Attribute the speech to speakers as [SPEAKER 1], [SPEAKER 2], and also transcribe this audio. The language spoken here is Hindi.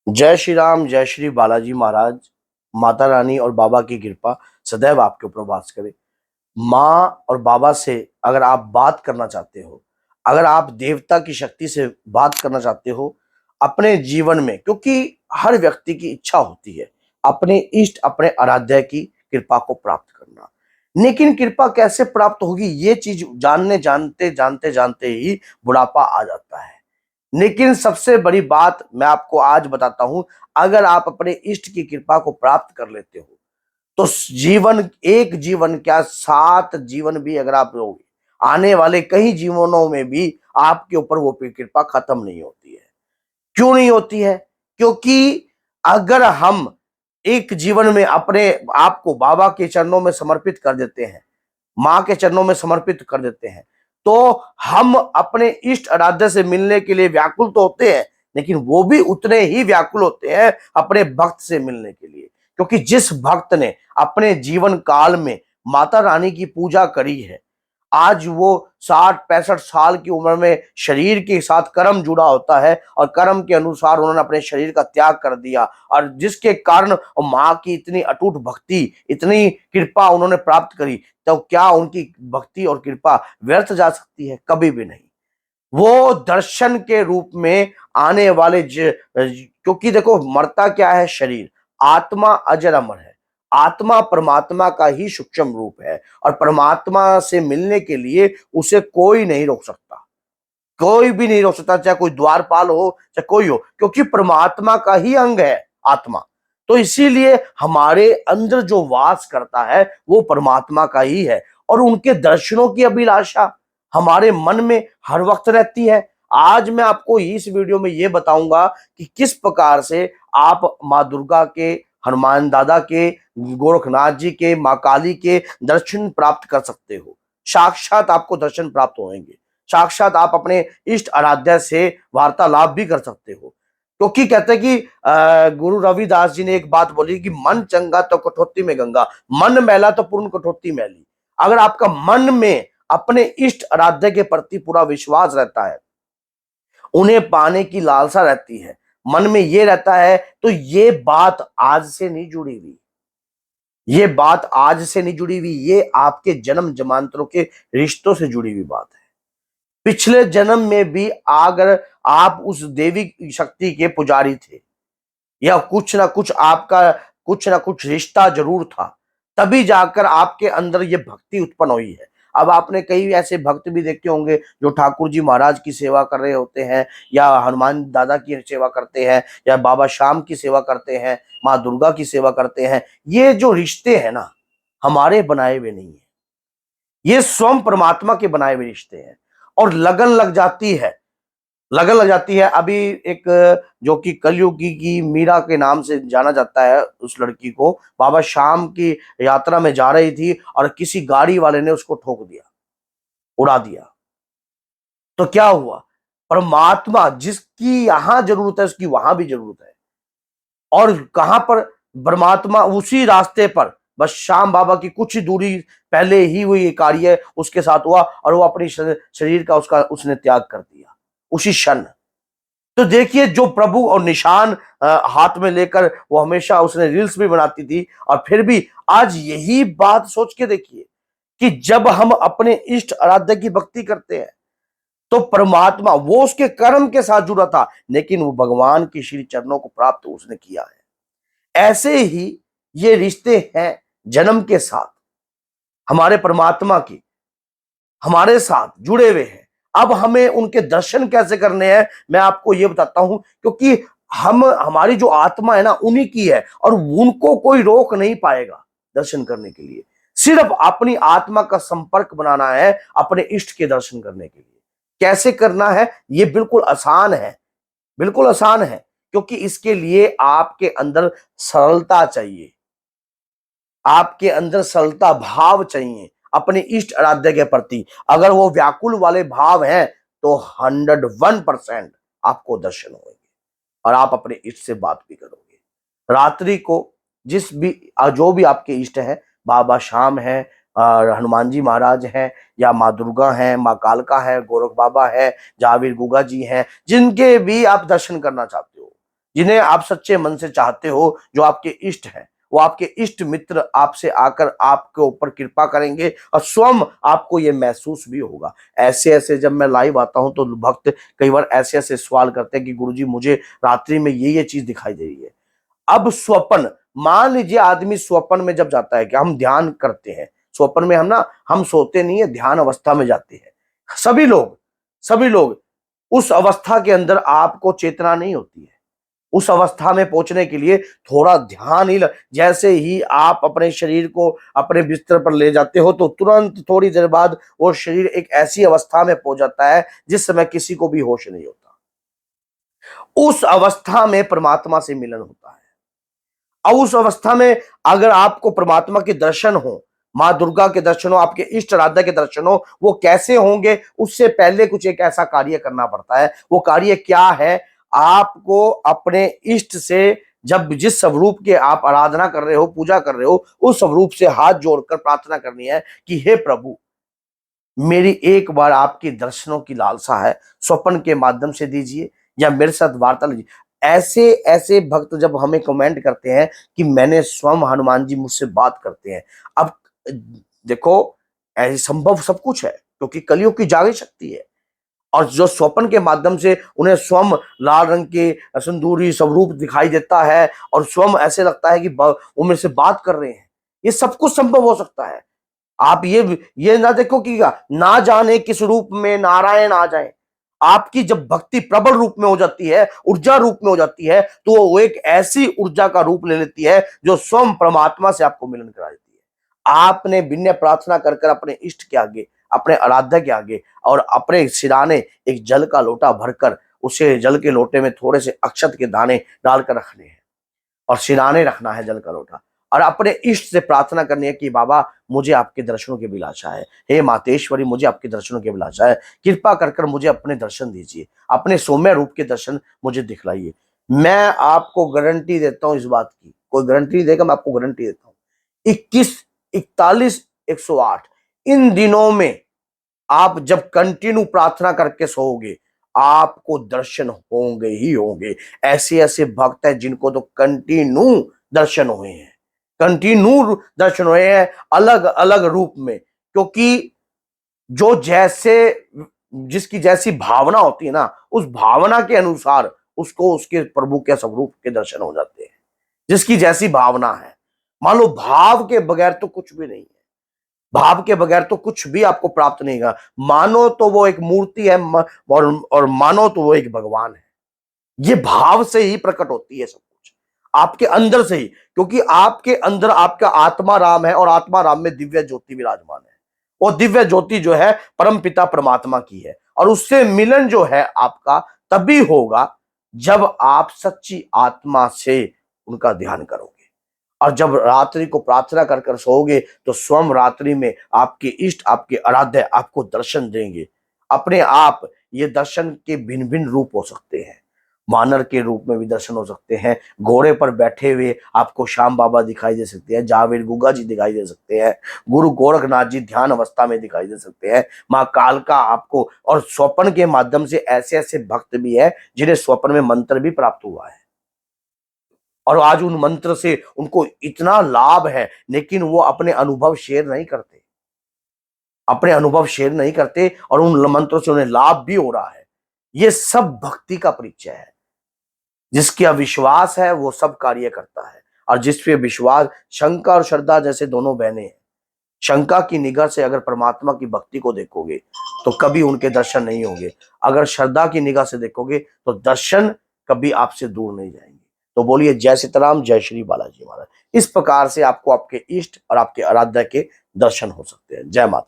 [SPEAKER 1] जय श्री राम, जय श्री बालाजी महाराज। माता रानी और बाबा की कृपा सदैव आपके ऊपर वास करे। माँ और बाबा से अगर आप बात करना चाहते हो, अगर आप देवता की शक्ति से बात करना चाहते हो अपने जीवन में, क्योंकि हर व्यक्ति की इच्छा होती है अपने इष्ट, अपने आराध्य की कृपा को प्राप्त करना। लेकिन कृपा कैसे प्राप्त होगी, ये चीज जानने जानते जानते जानते ही बुढ़ापा आ जाता है। लेकिन सबसे बड़ी बात मैं आपको आज बताता हूं, अगर आप अपने इष्ट की कृपा को प्राप्त कर लेते हो तो जीवन, एक जीवन क्या 7 जीवन भी अगर आप लोगे, आने वाले कई जीवनों में भी आपके ऊपर वो कृपा खत्म नहीं होती है। क्यों नहीं होती है? क्योंकि अगर हम एक जीवन में अपने आप को बाबा के चरणों में समर्पित कर देते हैं, माँ के चरणों में समर्पित कर देते हैं, तो हम अपने इष्ट आराध्य से मिलने के लिए व्याकुल तो होते हैं, लेकिन वो भी उतने ही व्याकुल होते हैं अपने भक्त से मिलने के लिए। क्योंकि जिस भक्त ने अपने जीवन काल में माता रानी की पूजा करी है, आज वो 60-65 साल की उम्र में शरीर के साथ कर्म जुड़ा होता है और कर्म के अनुसार उन्होंने अपने शरीर का त्याग कर दिया, और जिसके कारण माँ की इतनी अटूट भक्ति, इतनी कृपा उन्होंने प्राप्त करी, तो क्या उनकी भक्ति और कृपा व्यर्थ जा सकती है? कभी भी नहीं। वो दर्शन के रूप में आने वाले क्योंकि देखो, मरता क्या है? शरीर। आत्मा अजर अमर है। आत्मा परमात्मा का ही सूक्ष्म रूप है, और परमात्मा से मिलने के लिए उसे कोई नहीं रोक सकता। कोई भी नहीं रोक सकता, चाहे कोई द्वारपाल हो, चाहे कोई हो, क्योंकि परमात्मा का ही अंग है आत्मा। तो इसीलिए हमारे अंदर जो वास करता है वो परमात्मा का ही है, और उनके दर्शनों की अभिलाषा हमारे मन में हर वक्त रहती है। आज मैं आपको इस वीडियो में ये बताऊंगा कि किस प्रकार से आप माँ दुर्गा के, हनुमान दादा के, गोरखनाथ जी के, माँ काली के दर्शन प्राप्त कर सकते हो। साक्षात आपको दर्शन प्राप्त होंगे। साक्षात आप अपने इष्ट आराध्य से वार्तालाप भी कर सकते हो। क्योंकि कहते हैं कि गुरु रविदास जी ने एक बात बोली कि मन चंगा तो कठौती में गंगा, मन मैला तो पूर्ण कठौती मैली। अगर आपका मन में अपने इष्ट आराध्य के प्रति पूरा विश्वास रहता है, उन्हें पाने की लालसा रहती है, मन में ये रहता है, तो ये बात आज से नहीं जुड़ी हुई। ये बात आज से नहीं जुड़ी हुई, ये आपके जन्म जमांतरों के रिश्तों से जुड़ी हुई बात है। पिछले जन्म में भी अगर आप उस देवी शक्ति के पुजारी थे, या कुछ ना कुछ रिश्ता जरूर था, तभी जाकर आपके अंदर ये भक्ति उत्पन्न हुई है। अब आपने कई ऐसे भक्त भी देखे होंगे जो ठाकुर जी महाराज की सेवा कर रहे होते हैं, या हनुमान दादा की सेवा करते हैं, या बाबा श्याम की सेवा करते हैं, माँ दुर्गा की सेवा करते हैं। ये जो रिश्ते हैं ना, हमारे बनाए हुए नहीं है, ये स्वयं परमात्मा के बनाए हुए रिश्ते हैं। और लगन लग जाती है, लगन लग जाती है। अभी एक जो कि कलयुगी की मीरा के नाम से जाना जाता है, उस लड़की को बाबा शाम की यात्रा में जा रही थी और किसी गाड़ी वाले ने उसको ठोक दिया, उड़ा दिया। तो क्या हुआ? परमात्मा जिसकी यहां जरूरत है उसकी वहां भी जरूरत है। और कहां पर? परमात्मा उसी रास्ते पर, बस श्याम बाबा की कुछ ही दूरी पहले ही वो ये कार्य उसके साथ हुआ, और वो अपनी शरीर का उसने त्याग कर दिया उसी क्षण। तो देखिए, जो प्रभु और निशान हाथ में लेकर वो हमेशा उसने रील्स भी बनाती थी, और फिर भी आज यही बात सोच के देखिए कि जब हम अपने इष्ट आराध्य की भक्ति करते हैं तो परमात्मा, वो उसके कर्म के साथ जुड़ा था, लेकिन वो भगवान की श्री चरणों को प्राप्त उसने किया है। ऐसे ही ये रिश्ते हैं जन्म के साथ, हमारे परमात्मा की हमारे साथ जुड़े हुए हैं। अब हमें उनके दर्शन कैसे करने हैं, मैं आपको ये बताता हूं। क्योंकि हमारी जो आत्मा है ना, उन्हीं की है, और उनको कोई रोक नहीं पाएगा दर्शन करने के लिए। सिर्फ अपनी आत्मा का संपर्क बनाना है अपने इष्ट के दर्शन करने के लिए। कैसे करना है? ये बिल्कुल आसान है, बिल्कुल आसान है। क्योंकि इसके लिए आपके अंदर सरलता चाहिए, आपके अंदर सरलता भाव चाहिए अपने इष्ट आराध्य के प्रति। अगर वो व्याकुल वाले भाव हैं तो 101% आपको दर्शन होंगे, और आप अपने इष्ट से बात भी करोगे। रात्रि को जो भी आपके इष्ट है, बाबा श्याम है, हनुमान जी महाराज हैं, या माँ दुर्गा हैं, माँ कालका है, गोरख बाबा है, जावेर गुगा जी हैं, जिनके भी आप दर्शन करना चाहते हो, जिन्हें आप सच्चे मन से चाहते हो, जो आपके इष्ट हैं, वो आपके इष्ट मित्र आपसे आकर आपके ऊपर कृपा करेंगे और स्वयं आपको ये महसूस भी होगा। ऐसे ऐसे जब मैं लाइव आता हूं तो भक्त कई बार ऐसे ऐसे सवाल करते हैं कि गुरुजी मुझे रात्रि में ये चीज दिखाई दे रही है। अब स्वप्न, मान लीजिए आदमी स्वप्न में जब जाता है कि हम ध्यान करते हैं, स्वप्न में हम सोते नहीं है, ध्यान अवस्था में जाते हैं सभी लोग उस अवस्था के अंदर आपको चेतना नहीं होती है। उस अवस्था में पहुंचने के लिए थोड़ा ध्यान ही जैसे ही आप अपने शरीर को अपने बिस्तर पर ले जाते हो तो तुरंत थोड़ी देर बाद वो शरीर एक ऐसी अवस्था में पहुंच जाता है जिस समय किसी को भी होश नहीं होता। उस अवस्था में परमात्मा से मिलन होता है। अब उस अवस्था में अगर आपको परमात्मा के दर्शन हो, मां दुर्गा के दर्शन हो, आपके इष्ट आराध्य के दर्शन हो, वो कैसे होंगे? उससे पहले कुछ एक ऐसा कार्य करना पड़ता है। वो कार्य क्या है? आपको अपने इष्ट से जब जिस स्वरूप के आप आराधना कर रहे हो, पूजा कर रहे हो, उस स्वरूप से हाथ जोड़कर प्रार्थना करनी है कि हे प्रभु, मेरी एक बार आपके दर्शनों की लालसा है, स्वप्न के माध्यम से दीजिए या मेरे साथ वार्ता लीजिए। ऐसे ऐसे भक्त जब हमें कमेंट करते हैं कि मैंने स्वयं हनुमान जी मुझसे बात करते हैं। अब देखो, ऐसे संभव सब कुछ है क्योंकि कलियुग की जागी शक्ति है। और जो स्वप्न के माध्यम से उन्हें स्वयं लाल रंग के सिंदूरी स्वरूप दिखाई देता है और स्वयं ऐसे लगता है कि वो मेरे से बात कर रहे हैं, ये सब कुछ संभव हो सकता है। आप ये ना देखो कि ना जाने किस रूप में नारायण आ जाए। आपकी जब भक्ति प्रबल रूप में हो जाती है, ऊर्जा रूप में हो जाती है, तो वो एक ऐसी ऊर्जा का रूप ले लेती है जो स्वयं परमात्मा से आपको मिलन करा देती है। आपने विनय प्रार्थना कर कर अपने इष्ट के आगे, अपने आराध्य के आगे और अपने सिराने एक जल का लोटा भरकर उसे जल के लोटे में थोड़े से अक्षत के दाने डालकर रखने हैं और सिराने रखना है जल का लोटा और अपने इष्ट से प्रार्थना करनी है कि बाबा मुझे आपके दर्शनों की अभिलाषा है, हे मातेश्वरी मुझे आपके दर्शनों की अभिलाषा है, कृपा कर कर मुझे अपने दर्शन दीजिए, अपने सौम्य रूप के दर्शन मुझे दिखलाइए। मैं आपको गारंटी देता हूं इस बात की, कोई गारंटी नहीं देगा, मैं आपको गारंटी देता हूं। 21, 41, 108 इन दिनों में आप जब कंटिन्यू प्रार्थना करके सोओगे आपको दर्शन होंगे ही होंगे। ऐसे ऐसे भक्त हैं जिनको तो कंटिन्यू दर्शन हुए हैं, कंटिन्यू दर्शन हुए हैं अलग अलग रूप में, क्योंकि जो जैसे जिसकी जैसी भावना होती है ना, उस भावना के अनुसार उसको उसके प्रभु के स्वरूप के दर्शन हो जाते हैं। जिसकी जैसी भावना है, मान लो भाव के बगैर तो कुछ भी नहीं है, भाव के बगैर तो कुछ भी आपको प्राप्त नहीं होगा। मानो तो वो एक मूर्ति है और मानो तो वो एक भगवान है। ये भाव से ही प्रकट होती है सब कुछ, आपके अंदर से ही, क्योंकि आपके अंदर आपका आत्मा राम है और आत्मा राम में दिव्य ज्योति विराजमान है। और दिव्य ज्योति जो है परम पिता परमात्मा की है और उससे मिलन जो है आपका तभी होगा जब आप सच्ची आत्मा से उनका ध्यान करोगे। और जब रात्रि को प्रार्थना कर कर सोओगे तो स्वयं रात्रि में आपके इष्ट आपके आराध्य आपको दर्शन देंगे। अपने आप ये दर्शन के भिन्न भिन्न रूप हो सकते हैं, वानर के रूप में भी दर्शन हो सकते हैं, घोड़े पर बैठे हुए आपको श्याम बाबा दिखाई दे सकते हैं, जावेद गुगा जी दिखाई दे सकते हैं, गुरु गोरखनाथ जी ध्यान अवस्था में दिखाई दे सकते हैं, माँ कालका आपको, और स्वप्न के माध्यम से ऐसे ऐसे भक्त भी है जिन्हें स्वप्न में मंत्र भी प्राप्त हुआ है और आज उन मंत्र से उनको इतना लाभ है, लेकिन वो अपने अनुभव शेयर नहीं करते, अपने अनुभव शेयर नहीं करते और उन मंत्रों से उन्हें लाभ भी हो रहा है। ये सब भक्ति का परिचय है। जिसका विश्वास है वो सब कार्य करता है और जिस पे विश्वास, शंका और श्रद्धा जैसे दोनों बहने हैं। शंका की निगाह से अगर परमात्मा की भक्ति को देखोगे तो कभी उनके दर्शन नहीं होंगे, अगर श्रद्धा की निगाह से देखोगे तो दर्शन कभी आपसे दूर नहीं जाएंगे। तो बोलिए जय सीताराम, जय श्री बालाजी महाराज। इस प्रकार से आपको आपके इष्ट और आपके आराध्य के दर्शन हो सकते हैं। जय माता।